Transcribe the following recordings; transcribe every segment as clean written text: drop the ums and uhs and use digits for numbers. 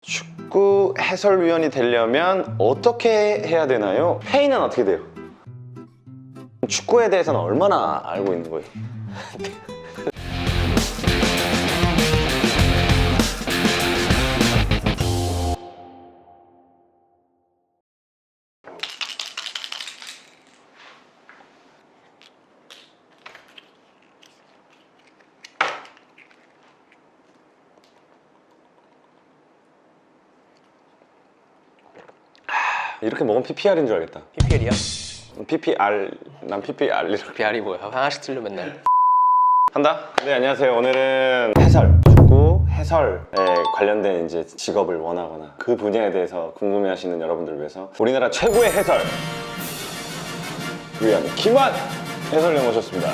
축구 해설위원이 되려면 어떻게 해야 되나요? 페이는 어떻게 돼요? 축구에 대해서는 얼마나 알고 있는 거예요? 이렇게 먹으면 PPR인 줄 알겠다. PPL이야? PPR, 난 PPR 이렇게 PR이 뭐야? 하나씩 틀려 맨날. 한다? 네, 안녕하세요. 오늘은 해설, 축구 해설에 관련된 이제 직업을 원하거나 그 분야에 대해서 궁금해하시는 여러분들을 위해서 우리나라 최고의 해설 위원 김환 해설위원 모셨습니다.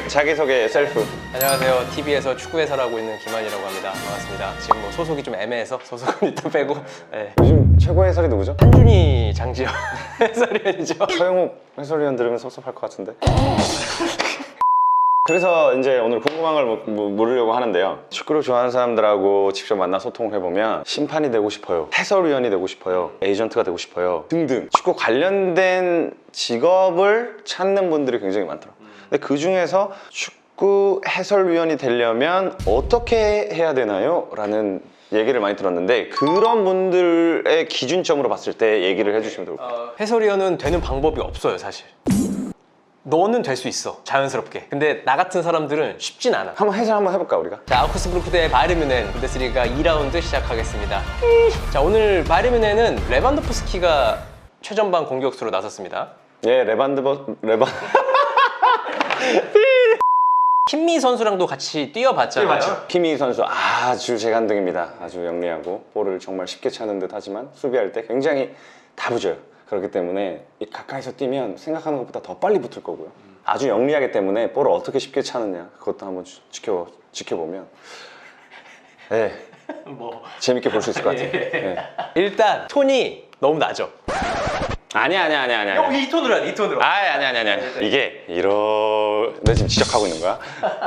자기소개 셀프. 안녕하세요. TV에서 축구 해설하고 있는 김한이라고 합니다. 반갑습니다. 지금 뭐 소속이 좀 애매해서 소속은 일단 빼고 네. 요즘 최고 해설이 누구죠? 한준희 장지현 해설위원이죠. 서영욱 해설위원 들으면 섭섭할 것 같은데. 그래서 이제 오늘 궁금한 걸 물으려고 하는데요. 축구를 좋아하는 사람들하고 직접 만나 소통을 해보면 심판이 되고 싶어요, 해설위원이 되고 싶어요, 에이전트가 되고 싶어요 등등 축구 관련된 직업을 찾는 분들이 굉장히 많더라고요. 근데 그 중에서 축구 해설위원이 되려면 어떻게 해야 되나요? 라는 얘기를 많이 들었는데 그런 분들의 기준점으로 봤을 때 얘기를 해주시면 좋을 것 같아요. 해설위원은 되는 방법이 없어요, 사실. 너는 될 수 있어, 자연스럽게. 근데 나 같은 사람들은 쉽진 않아. 한번 해설 한번 해볼까 우리가? 자, 아우크스부르크 대 바이에른 뮤넨 분데스리가 2라운드 시작하겠습니다. 자, 오늘 바이에른 뮤넨은 레반도프스키가 최전방 공격수로 나섰습니다. 예, 킴미 선수랑도 같이 뛰어봤잖아요. 키미 선수 아주 재간등입니다. 아주 영리하고 볼을 정말 쉽게 차는 듯 하지만 수비할 때 굉장히 다부져요. 그렇기 때문에 가까이서 뛰면 생각하는 것보다 더 빨리 붙을 거고요. 아주 영리하기 때문에 볼을 어떻게 쉽게 차느냐 그것도 한번 지켜보면 네, 재밌게 볼 수 있을 것 같아요. 네. 일단 톤이 너무 낮아. 아니야. 이 톤으로 해야 돼, 이 톤으로. 아니야. 이게 내 지금 지적하고 있는 거야?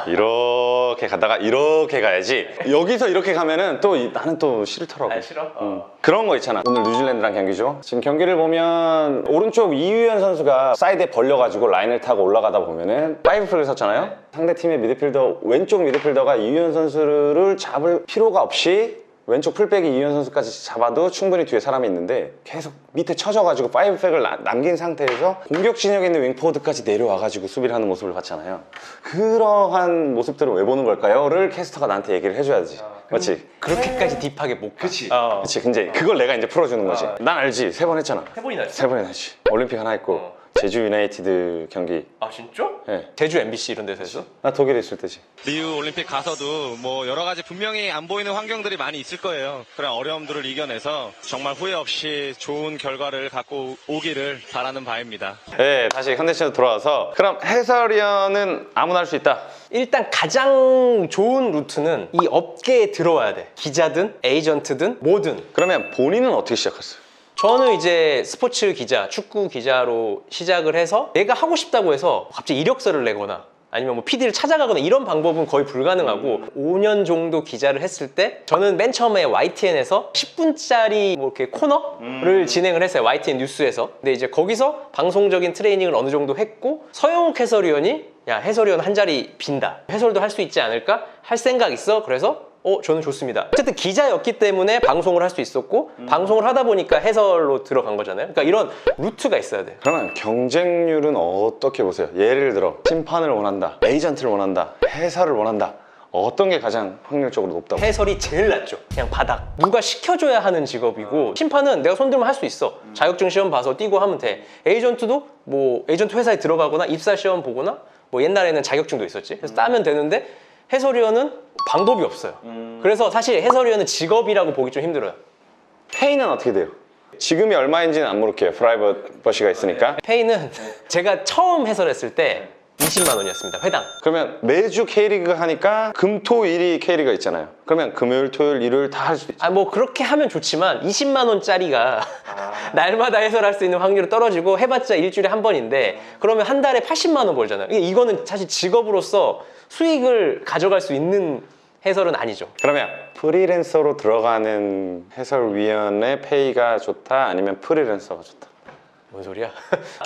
이렇게 가다가 이렇게 가야지. 여기서 이렇게 가면은 또 나는 또 싫더라고. 아, 싫어? 그런 거 있잖아. 오늘 뉴질랜드랑 경기죠. 지금 경기를 보면 오른쪽 이유현 선수가 사이드에 벌려가지고 라인을 타고 올라가다 보면은 파이브백을 섰잖아요. 상대 팀의 미드필더, 왼쪽 미드필더가 이유현 선수를 잡을 필요가 없이 왼쪽 풀백이 이현 선수까지 잡아도 충분히 뒤에 사람이 있는데 계속 밑에 쳐져가지고 5백을 남긴 상태에서 공격 진영에 있는 윙포워드까지 내려와가지고 수비를 하는 모습을 봤잖아요. 그러한 모습들을 왜 보는 걸까요? 를 캐스터가 나한테 얘기를 해줘야지. 맞지? 그렇게까지 딥하게 못 가. 그치. 근데 그걸 내가 이제 풀어주는 거지. 난 알지. 3번 했잖아. 3번이나 했어? 3번이나 했지. 올림픽 하나 했고 제주 유나이티드 경기. 아, 진짜? 네. 제주 MBC 이런 데서 했어? 나 독일에 있을 때지. 리우 올림픽 가서도 뭐 여러 가지 분명히 안 보이는 환경들이 많이 있을 거예요. 그런 어려움들을 이겨내서 정말 후회 없이 좋은 결과를 갖고 오기를 바라는 바입니다. 네, 다시 컨텐츠로 돌아와서 그럼 해설위원은 아무나 할 수 있다. 일단 가장 좋은 루트는 이 업계에 들어와야 돼. 기자든 에이전트든 뭐든. 그러면 본인은 어떻게 시작했어요? 저는 이제 스포츠 기자, 축구 기자로 시작을 해서 내가 하고 싶다고 해서 갑자기 이력서를 내거나 아니면 뭐 PD를 찾아가거나 이런 방법은 거의 불가능하고 5년 정도 기자를 했을 때 저는 맨 처음에 YTN에서 10분짜리 뭐 이렇게 코너를 진행을 했어요. YTN 뉴스에서. 근데 이제 거기서 방송적인 트레이닝을 어느 정도 했고 서영욱 해설위원이 야, 해설위원 한 자리 빈다. 해설도 할 수 있지 않을까? 할 생각 있어? 그래서 저는 좋습니다. 어쨌든 기자였기 때문에 방송을 할 수 있었고 방송을 하다 보니까 해설로 들어간 거잖아요. 그러니까 이런 루트가 있어야 돼. 그러면 경쟁률은 어떻게 보세요? 예를 들어 심판을 원한다, 에이전트를 원한다, 해설을 원한다. 어떤 게 가장 확률적으로 높다고? 해설이 제일 낫죠. 그냥 바닥. 누가 시켜줘야 하는 직업이고 심판은 내가 손들면 할 수 있어. 자격증 시험 봐서 뛰고 하면 돼. 에이전트도 뭐 에이전트 회사에 들어가거나 입사 시험 보거나 뭐 옛날에는 자격증도 있었지. 그래서 따면 되는데 해설위원은 방법이 없어요. 그래서 사실 해설위원은 직업이라고 보기 좀 힘들어요. 페이는 어떻게 돼요? 지금이 얼마인지는 안 물을게요. 프라이빗 버시가 있으니까. 페이는 제가 처음 해설했을 때 20만 원이었습니다. 회당. 그러면 매주 K리그 하니까 금, 토, 일이 K리그가 있잖아요. 그러면 금요일, 토요일, 일요일 다 할 수 있죠. 뭐 그렇게 하면 좋지만 20만 원짜리가 날마다 해설할 수 있는 확률이 떨어지고 해봤자 일주일에 한 번인데 그러면 한 달에 80만 원 벌잖아요. 이거는 사실 직업으로서 수익을 가져갈 수 있는 해설은 아니죠. 그러면 프리랜서로 들어가는 해설위원의 페이가 좋다? 아니면 프리랜서가 좋다? 뭔 소리야?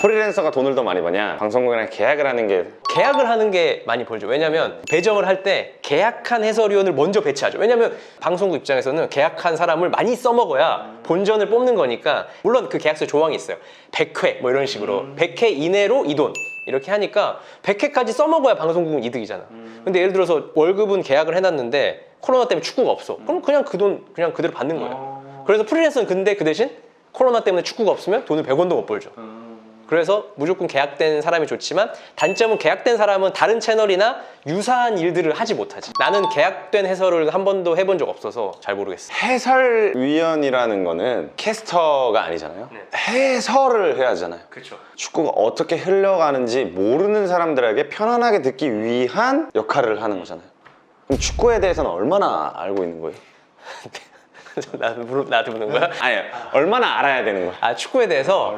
프리랜서가 돈을 더 많이 버냐? 방송국이랑 계약을 하는 게 계약을 하는 게 많이 벌죠. 왜냐면 배정을 할 때 계약한 해설위원을 먼저 배치하죠. 왜냐면 방송국 입장에서는 계약한 사람을 많이 써먹어야 본전을 뽑는 거니까. 물론 그 계약서에 조항이 있어요. 100회 뭐 이런 식으로 100회 이내로 이 돈 이렇게 하니까 100회까지 써먹어야 방송국은 이득이잖아. 근데 예를 들어서 월급은 계약을 해놨는데 코로나 때문에 축구가 없어. 그럼 그냥 그 돈 그냥 그대로 받는 거야. 그래서 프리랜서는 근데 그 대신 코로나 때문에 축구가 없으면 돈을 100원도 못 벌죠. 그래서 무조건 계약된 사람이 좋지만 단점은 계약된 사람은 다른 채널이나 유사한 일들을 하지 못하지. 나는 계약된 해설을 한 번도 해본 적 없어서 잘 모르겠어. 해설위원이라는 거는 캐스터가 아니잖아요. 해설을 해야 하잖아요. 그렇죠. 축구가 어떻게 흘러가는지 모르는 사람들에게 편안하게 듣기 위한 역할을 하는 거잖아요. 그럼 축구에 대해서는 얼마나 알고 있는 거예요? 나한테 묻는 거야? 아니요. 얼마나 알아야 되는 거야? 아, 축구에 대해서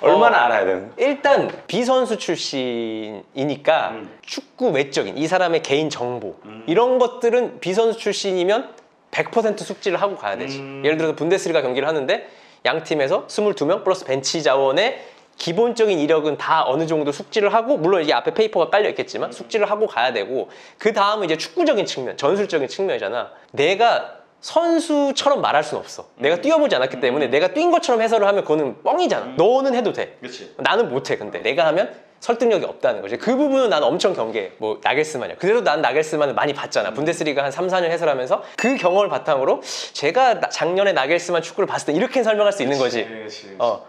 얼마나 알아야 되는 거야? 일단 비선수 출신이니까 축구 외적인 이 사람의 개인 정보 이런 것들은 비선수 출신이면 100% 숙지를 하고 가야 되지. 예를 들어서 분데스리가 경기를 하는데 양 팀에서 22명 플러스 벤치 자원의 기본적인 이력은 다 어느 정도 숙지를 하고, 물론 이게 앞에 페이퍼가 깔려 있겠지만 숙지를 하고 가야 되고, 그 다음은 이제 축구적인 측면, 전술적인 측면이잖아. 내가 선수처럼 말할 수는 없어. 내가 뛰어보지 않았기 때문에 내가 뛴 것처럼 해설을 하면 그거는 뻥이잖아. 너는 해도 돼. 그치. 나는 못해. 근데 내가 하면 설득력이 없다는 거지. 그 부분은 난 엄청 경계해. 뭐 나겔스만이야. 그래도 난 나겔스만을 많이 봤잖아. 분데스리가 한 3, 4년 해설하면서 그 경험을 바탕으로 제가 작년에 나겔스만 축구를 봤을 때 이렇게 설명할 수 있는 거지.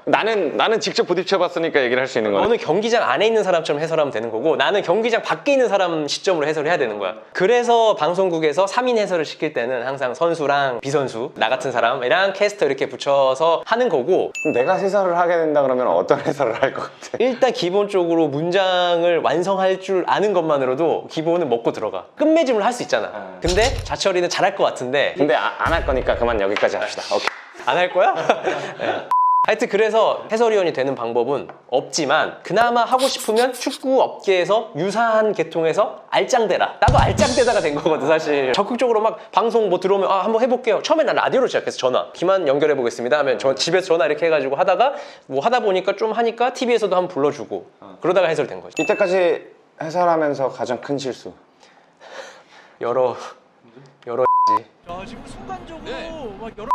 나는 직접 부딪혀봤으니까 얘기를 할 수 있는 거네. 너는 경기장 안에 있는 사람처럼 해설하면 되는 거고, 나는 경기장 밖에 있는 사람 시점으로 해설을 해야 되는 거야. 그래서 방송국에서 3인 해설을 시킬 때는 항상 선수랑 비선수, 나 같은 사람이랑 캐스터 이렇게 붙여서 하는 거고, 그럼 내가 해설을 하게 된다 그러면 어떤 해설을 할 것 같아? 일단 기본적으로 문장을 완성할 줄 아는 것만으로도 기본은 먹고 들어가. 끝맺음을 할 수 있잖아. 근데 자철이는 잘할 것 같은데 근데 안 할 거니까 그만 여기까지 합시다. 오케이. 안 할 거야? 네. 하여튼 그래서 해설위원이 되는 방법은 없지만, 그나마 하고 싶으면 축구 업계에서 유사한 계통에서 알짱대라. 나도 알짱대다가 된 거거든 사실. 적극적으로 막 방송 뭐 들어오면 한번 해볼게요. 처음에 난 라디오로 시작해서 전화. 기만 연결해 보겠습니다 하면 집에서 전화 이렇게 해가지고 하다가 뭐 하다 보니까 좀 하니까 TV에서도 한번 불러주고 그러다가 해설된 거지. 이때까지 해설하면서 가장 큰 실수. 여러 야, 지금 순간적으로 막 여러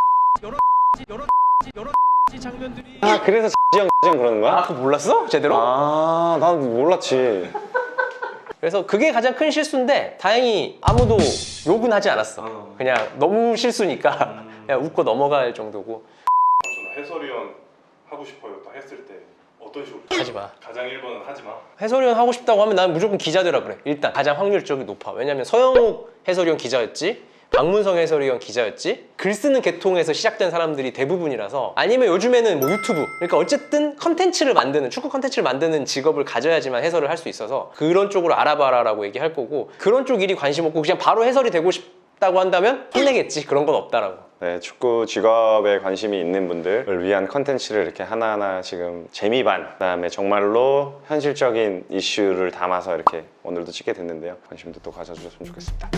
장면들이 아 그래서 형 그러는 거야? 그거 몰랐어? 제대로? 난 몰랐지. 그래서 그게 가장 큰 실수인데 다행히 아무도 욕은 하지 않았어. 그냥 너무 실수니까 그냥 웃고 넘어갈 정도고. 저는 해설위원 하고 싶어요. 딱 했을 때 어떤 식으로? 하지 마. 가장 1번은 하지 마. 해설위원 하고 싶다고 하면 나는 무조건 기자 되라 그래. 일단 가장 확률적이 높아. 왜냐면 서영욱 해설위원 기자였지, 박문성 해설위원 기자였지, 글 쓰는 계통에서 시작된 사람들이 대부분이라서. 아니면 요즘에는 뭐 유튜브, 그러니까 어쨌든 컨텐츠를 만드는, 축구 컨텐츠를 만드는 직업을 가져야지만 해설을 할 수 있어서 그런 쪽으로 알아봐라라고 얘기할 거고, 그런 쪽 일이 관심 없고 그냥 바로 해설이 되고 싶다고 한다면 혼내겠지. 그런 건 없다라고. 네, 축구 직업에 관심이 있는 분들을 위한 컨텐츠를 이렇게 하나하나 지금 재미 반, 그다음에 정말로 현실적인 이슈를 담아서 이렇게 오늘도 찍게 됐는데요. 관심도 또 가져주셨으면 좋겠습니다.